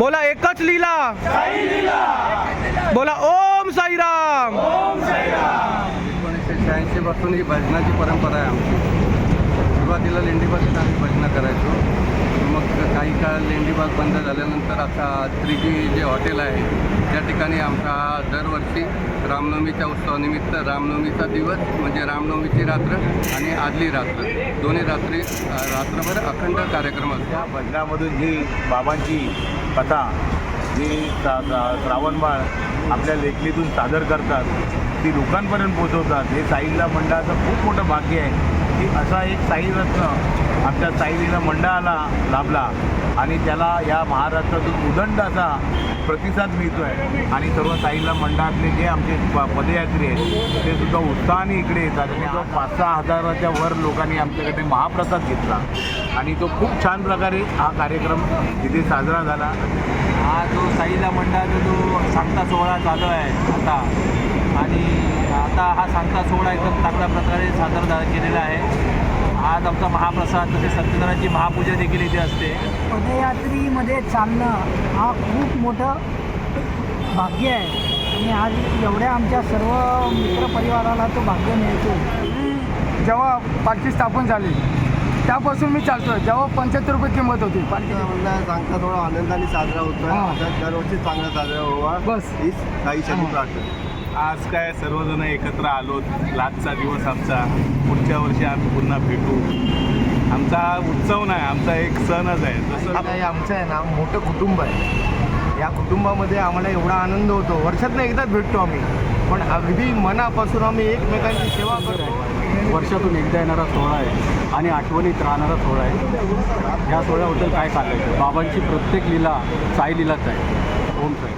बोला एकच लीला, बोला ओम साईराम। 1986 पासून ही भजनाची परंपरा आहे आमची। सुरुवातीला लेंडीबागेत आम्ही भजनं करायचो, मग काही काळ लेंडीबाग बंद झाल्यानंतर आता त्रिजी जे हॉटेल आहे त्या ठिकाणी आमचा दरवर्षी रामनवमीच्या उत्सवानिमित्त रामनवमीचा दिवस म्हणजे रामनवमीची रात्र आणि आदली रात्र दोन्ही रात्रभर अखंड कार्यक्रम असतो। या भजनामधून जी बाबांची कथा जी श्रावणबाळ आपल्या लेखणीतून सादर करतात ती लोकांपर्यंत पोहोचवतात, हे साईलीला मंडळाचं खूप मोठं भाग्य आहे की असा एक साईरत्न आमच्या साईलीला मंडळाला लाभला आणि त्याला या महाराष्ट्रातून उदंड असा प्रतिसाद मिळतो आहे। आणि सर्व साईलीला मंडळातले जे आमचे पदयात्री आहेत ते सुद्धा उत्साहाने इकडे येतात आणि जो 5-6 हजाराच्या वर लोकांनी आमच्याकडे महाप्रसाद घेतला आणि तो खूप छान प्रकारे हा कार्यक्रम इथे साजरा झाला। हा जो साईलीला मंडळाचा जो सांगता सोहळा चालू आहे आणि आता हा सांगता सोहळा एकदम चांगल्या प्रकारे सादर केलेला आहे। आज आमचा महाप्रसाद तसेच सत्यनारायणची महापूजा देखील इथे असते। पदयात्रीमध्ये चालणं हा खूप मोठं भाग्य आहे आणि आज एवढ्या आमच्या सर्व मित्रपरिवाराला तो भाग्य मिळतो। जेव्हा पालखी स्थापन झाली त्यापासून मी चालतो, जेव्हा 75 रुपये किंमत होती पालखी मंडळ सांगता थोडा आनंदाने साजरा होतो, दरवर्षी चांगला साजरा व्हावा बस हीच साईची प्रार्थना। आज काय सर्वजण एकत्र आलो, लास्टचा दिवस आमचा, पुढच्या वर्षी आम्ही पुन्हा भेटू। आमचा हा उत्सव नाही, आमचा एक सणच आहे। जसं आमचं आहे ना मोठं कुटुंब आहे, या कुटुंबामध्ये आम्हाला एवढा आनंद होतो, वर्षातनं एकदाच भेटतो आम्ही, पण अगदी मनापासून आम्ही एकमेकांची सेवा करतो। वर्षातून एकदा येणारा सोहळा आहे आणि आठवणीत राहणारा सोहळा आहे। या सोहळ्याबद्दल काय सांगायचं? बाबांची प्रत्येक लीला साई लीलाच आहे। ओम साई।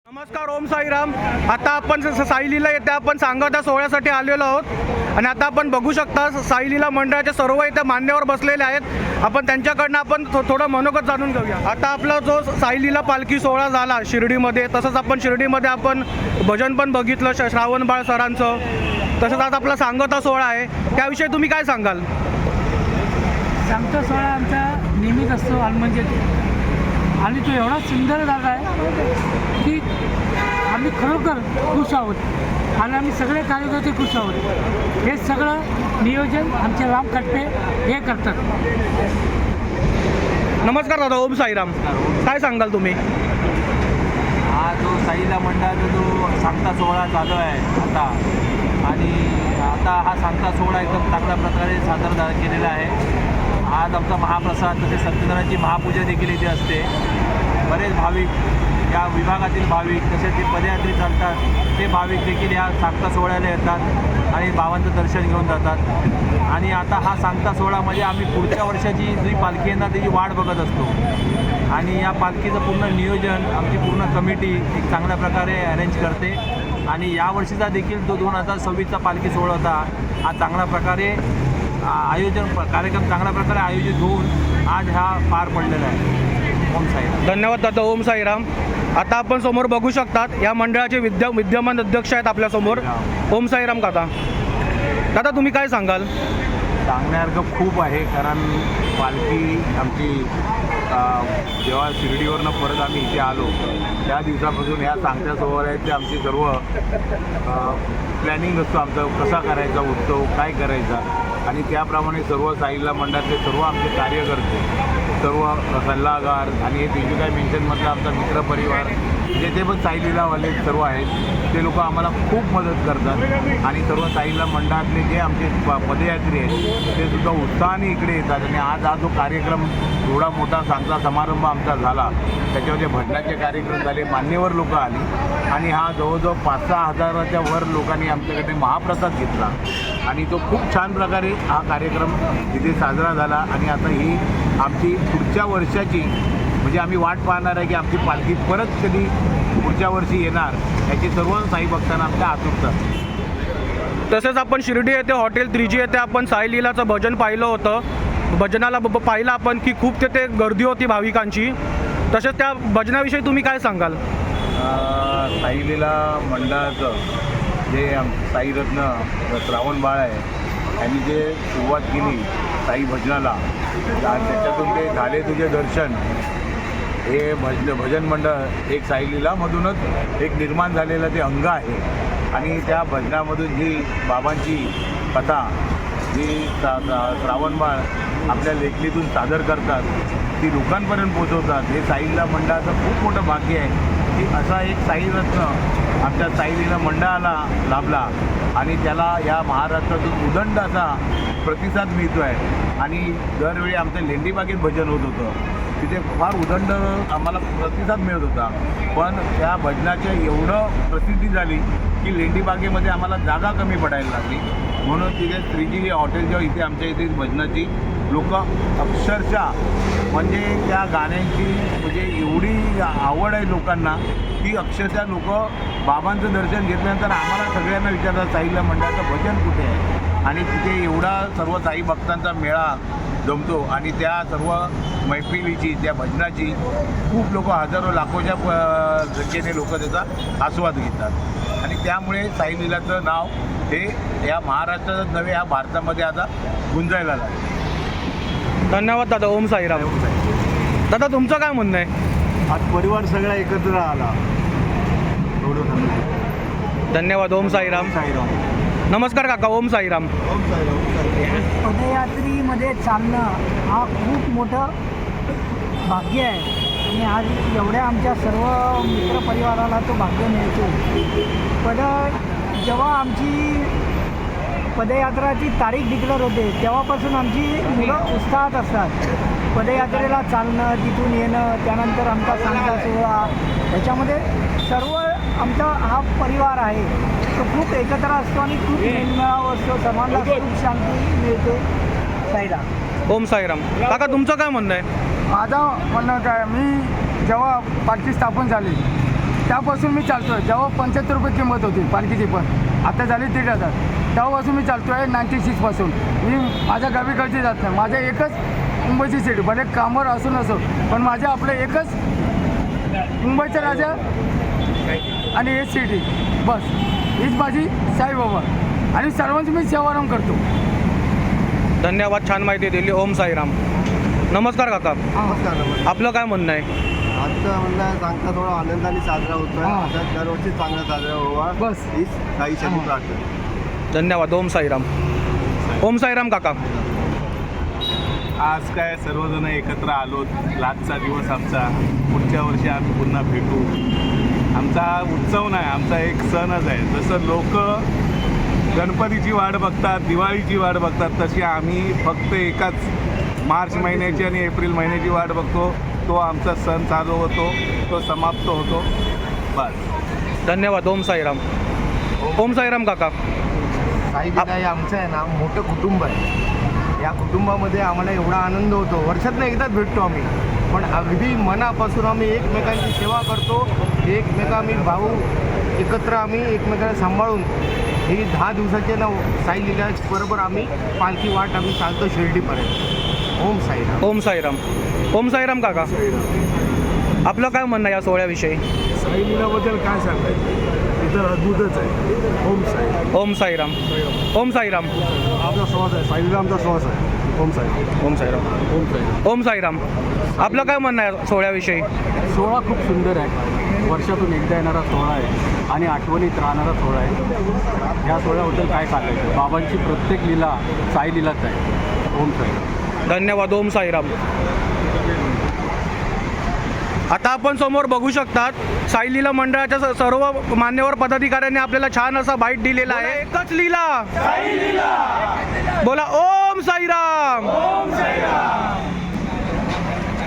नमस्कार, ओम साईराम। आता आपण साईलीला येथे आपण सांगता सोहळ्यासाठी आलेलो आहोत आणि आता आपण बघू शकता साईलीला मंडळाचे सर्व इथे मान्यवर बसलेले आहेत। आपण त्यांच्याकडनं आपण थोडं मनोगत जाणून घेऊया। आता आपला जो साईलीला पालखी सोहळा झाला शिर्डीमध्ये, तसंच आपण शिर्डीमध्ये आपण भजन पण बघितलं श्रावणबाळ सरांचं, तसंच आज आपला सांगता सोहळा आहे, त्याविषयी तुम्ही काय सांगाल? सांगता सोहळा आमचा नेहमीच असतो आलमंजेत आणि तो एवढा सुंदर जागा आहे की आम्ही खरोखर खुश आहोत आणि आम्ही सगळे कार्यकर्ते खुश आहोत। हे सगळं नियोजन आमचे राम खटपे हे करतात। नमस्कार दादा, ओम साईराम। काय सांगाल तुम्ही? हा जो साईलीला मंडळाचा जो सांगता सोहळा चालू आहे आणि आता हा सांगता सोहळा एकदम चांगल्या प्रकारे सादर केलेला आहे। आज आमचा महाप्रसाद तसेच सत्यनारायणची महापूजा देखील इथे असते। बरेच भाविक, या विभागातील भाविक तसेच जे पदयात्री चालतात ते भाविक देखील या सांगता सोहळ्याला येतात आणि बाबांचं दर्शन घेऊन जातात। आणि आता हा सांगता सोहळा म्हणजे आम्ही पुढच्या वर्षाची जी पालखी येणार त्याची वाट बघत असतो आणि या पालखीचं पूर्ण नियोजन आमची पूर्ण कमिटी एक चांगल्या प्रकारे अरेंज करते आणि यावर्षीचा देखील जो 2026चा पालखी सोहळा होता हा चांगल्या प्रकारे कार्यक्रम चांगल्या प्रकारे आयोजित होऊन आज हा पार पडलेला आहे। ओम साईराम। धन्यवाद दादा, ओम साईराम। आता आपण समोर बघू शकतात या मंडळाचे विद्यमान अध्यक्ष आहेत आपल्यासमोर, ओम साईराम काका। दादा तुम्ही काय सांगाल? सांगण्यासारखं खूप आहे, कारण पालखी आमची जेव्हा शिर्डीवरनं परत आम्ही इथे आलो त्या दिवसापासून ह्या सांगत्या सोहळ्याचे आमची सर्व प्लॅनिंग असतो, आमचं कसा करायचा उत्सव, काय करायचा आणि त्याप्रमाणे सर्व साईलीला मंडळातले सर्व आमचे कार्यकर्ते, सर्व सल्लागार आणि हे तिथे काय मेन्शनमधला आमचा मित्रपरिवार जे ते पण साईलीलावाले सर्व आहेत ते लोक आम्हाला खूप मदत करतात आणि सर्व साईलीला मंडळातले जे आमचे पदयात्री आहेत ते सुद्धा उत्साहाने इकडे येतात आणि आज हा जो कार्यक्रम एवढा मोठा सांगता समारंभ आमचा झाला त्याच्यामध्ये भजनाचे कार्यक्रम झाले, मान्यवर लोक आली आणि हा जवळजवळ 5-6 हजाराच्या वर लोकांनी आमच्याकडे महाप्रसाद घेतला आणि तो खूप छान प्रकारे हा कार्यक्रम इथे साजरा झाला आणि आता ही आमची पुढच्या वर्षाची म्हणजे आम्ही वाट पाहणार आहे की आमची पालखी परत कधी पुढच्या वर्षी येणार याची सर्व साई भक्तांना आमच्या आतुरता। तसेच आपण शिर्डी येथे हॉटेल त्रिजी येथे आपण साईलीलाचं भजन पाहिलं होतं, भजनाला पाहिलं आपण की खूप तिथे गर्दी होती भाविकांची, तसेच त्या भजनाविषयी तुम्ही काय सांगाल? साईलीला मंडळाचं जे साईरत्न श्रावणबाळ आहे त्यांनी जे सुरुवात केली साई भजनाला, त्याच्यातून ते झाले तुझे दर्शन हे भजन मंडळ एक साईलीलामधूनच एक निर्माण झालेलं ते अंग आहे आणि त्या भजनामधून जी बाबांची कथा जी श्रावणबाळ आपल्या लेखणीतून सादर करतात ती लोकांपर्यंत पोहोचवतात. हे साईलीला मंडळाचं खूप मोठं भाग्य आहे की असा एक साईरत्न आमच्या साईलीला मंडळाला लाभला आणि त्याला या महाराष्ट्रातून उदंड असा प्रतिसाद मिळतो आहे. आणि दरवेळी आमचं लेंडीबागेत भजन होत होतं, तिथे फार उदंड आम्हाला प्रतिसाद मिळत होता. पण त्या भजनाच्या एवढं प्रसिद्धी झाली की लेंडीबागेमध्ये आम्हाला जागा कमी पडायला लागली. म्हणून तिथे श्रीजी हॉटेलच्या इथे आमच्या इथे भजनाची लोक अक्षरशः म्हणजे त्या गाण्यांची म्हणजे एवढी आवड आहे लोकांना की अक्षरशः लोक बाबांचं दर्शन घेतल्यानंतर आम्हाला सगळ्यांना विचारतात साईला मंडळाचं भजन कुठे आहे. आणि तिथे एवढा सर्व साई भक्तांचा मेळा जमतो आणि त्या सर्व मैफिलीची त्या भजनाची खूप लोक हजारो लाखोच्या संख्येने लोक त्याचा आस्वाद घेतात. आणि त्यामुळे साईलीलाचं नाव हे या महाराष्ट्रातच नव्हे या भारतामध्ये आता गुंजायला लागलं. धन्यवाद दादा. ओम साईराम. दादा तुमचं काय म्हणणं आहे? आज परिवार सगळा एकत्र आला. धन्यवाद. ओम साईराम. नमस्कार काका. ओम साईराम. पदयात्रीमध्ये चालणं हा खूप मोठं भाग्य आहे आणि आज एवढ्या आमच्या सर्व मित्रपरिवाराला तो भाग्य मिळतो. जेव्हा आमची पदयात्राची तारीख डिक्लेअर होते तेव्हापासून आमची मुलं उत्साहात असतात. पदयात्रेला चालणं, तिथून येणं, त्यानंतर आमचा सांगता सोहळा, त्याच्यामध्ये सर्व आमचा हा परिवार आहे तो खूप एकत्र असतो आणि खूप मेळावा असतो. सर्वांना खूप शांती मिळते. साईराम. ओम साईराम. काका तुमचं काय म्हणणं आहे? माझं म्हणणं काय, मी जेव्हा पालखी स्थापन झाली त्यापासून मी चालतो आहे. जेव्हा 75 रुपये किंमत होती पालखीची, पण आता झाली 1,500. तेव्हापासून मी चालतो आहे 96पासून. मी माझ्या गावी कधी जात नाही. माझ्या एकच मुंबईची सिटी, भले कामावर असू नसो, पण माझ्या आपलं एकच मुंबईचा राजा आणि हे सिटी, बस हीच माझी साईबाबा आणि सर्वांची मी सेवाराम करतो. धन्यवाद. छान माहिती दिली. ओम साईराम. नमस्कार काका. नमस्कार. आपलं काय म्हणणं आहे? आजचं म्हणणं सांगता थोडा आनंदाने साजरा होतो आहे. असा दरवर्षी चांगला साजरा व्हावा, बस हीच साईसाठी प्रार्थना. धन्यवाद. ओम साईराम. ओम साईराम काका. आज काय सर्वजण एकत्र आलो. आजचा दिवस आमचा, पुढच्या वर्षी आम्ही पुन्हा भेटू. आमचा हा उत्सव नाही, आमचा एक सणच आहे. जसं लोक गणपतीची वाट बघतात, दिवाळीची वाट बघतात, तशी आम्ही फक्त एकाच मार्च महिन्याची आणि एप्रिल महिन्याची वाट बघतो. तो आमचा सण चालू होतो, तो समाप्त होतो, बस. धन्यवाद. ओम साईराम. ओम साईराम काका. साईलीला हे आमचं आहे ना मोठं कुटुंब आहे. या कुटुंबामध्ये आम्हाला एवढा आनंद होतो. वर्षातनं एकदाच भेटतो आम्ही, पण अगदी मनापासून आम्ही एकमेकांची सेवा करतो. आम्ही भाऊ एकत्र आम्ही एकमेकांना सांभाळून ही 10 दिवसाचे ना साईलीला बरोबर आम्ही पालखी वाट आम्ही चालतो शिर्डीपर्यंत. ओम साईराम. ओम साईराम. ओम साईराम काका. आपलं काय म्हणणं आहे या सोहळ्याविषयी? साईलीलाबद्दल काय सांगायचं, इतर अद्भुतच आहे. ओम साई. ओम साईराम. ओम साईराम. आमचा श्वास आहे, साईलीला आमचा श्वास आहे. ओम साईराम. ओम साईराम. ओम साईराम. ओम साईराम. आपलं काय म्हणणं आहे सोहळ्याविषयी? सोहळा खूप सुंदर आहे. वर्षातून एकदा येणारा सोहळा आहे आणि आठवणीत राहणारा सोहळा आहे. या सोहळ्याबद्दल काय सांगायचं? बाबांची प्रत्येक लीला साईलीलाच आहे. ओम साईराम. धन्यवाद. ओम साईराम. आता आपण समोर बघू शकतात साईलीला मंडळाच्या सर्व मान्यवर पदाधिकाऱ्यांनी आपल्याला छान असा बाईट दिलेला आहे. एकच लीला बोला. ओम साईराम.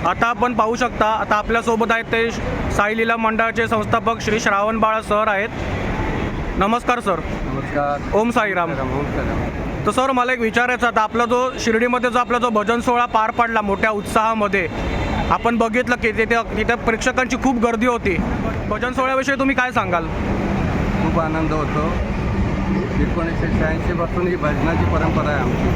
आता आपण पाहू शकता, आता आपल्यासोबत आहेत ते साईलीला मंडळाचे संस्थापक श्री श्रावणबाळ सर आहेत. नमस्कार सर. नमस्कार. ओम साईराम. ओम साईराम. तर सर मला एक विचारायचं, आता आपला जो शिर्डीमध्ये जो आपला जो भजन सोहळा पार पडला मोठ्या उत्साहामध्ये, आपण बघितलं की तिथे प्रेक्षकांची खूप गर्दी होती. भजन सोहळ्याविषयी तुम्ही काय सांगाल? खूप आनंद होतो. 1986 पासून ही भजनाची परंपरा आहे आमची.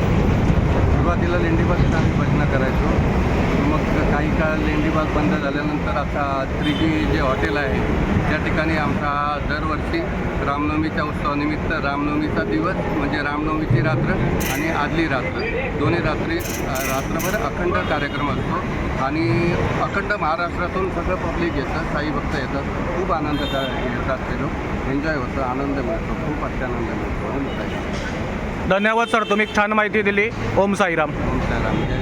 सुरुवातीला लेंडीबागेत आम्ही भजनं करायचो. मग काही काळ लेंडीबाग बंद झाल्यानंतर आता 3G जे हॉटेल आहे त्या ठिकाणी आमचा हा दरवर्षी रामनवमीच्या उत्सवानिमित्त रामनवमीचा दिवस म्हणजे रामनवमीची रात्र आणि आदली रात्र दोन्ही रात्रभर अखंड कार्यक्रम असतो आणि अखंड महाराष्ट्रातून सगळं पब्लिक येतं, साई भक्त येतात, खूप आनंद येतात ते लोक, एन्जॉय होतं, आनंद मिळतो, खूप अत्यानंद मिळतो. धन्यवाद सर, तुम्ही छान माहिती दिली. ओम साईराम. ओम साईराम.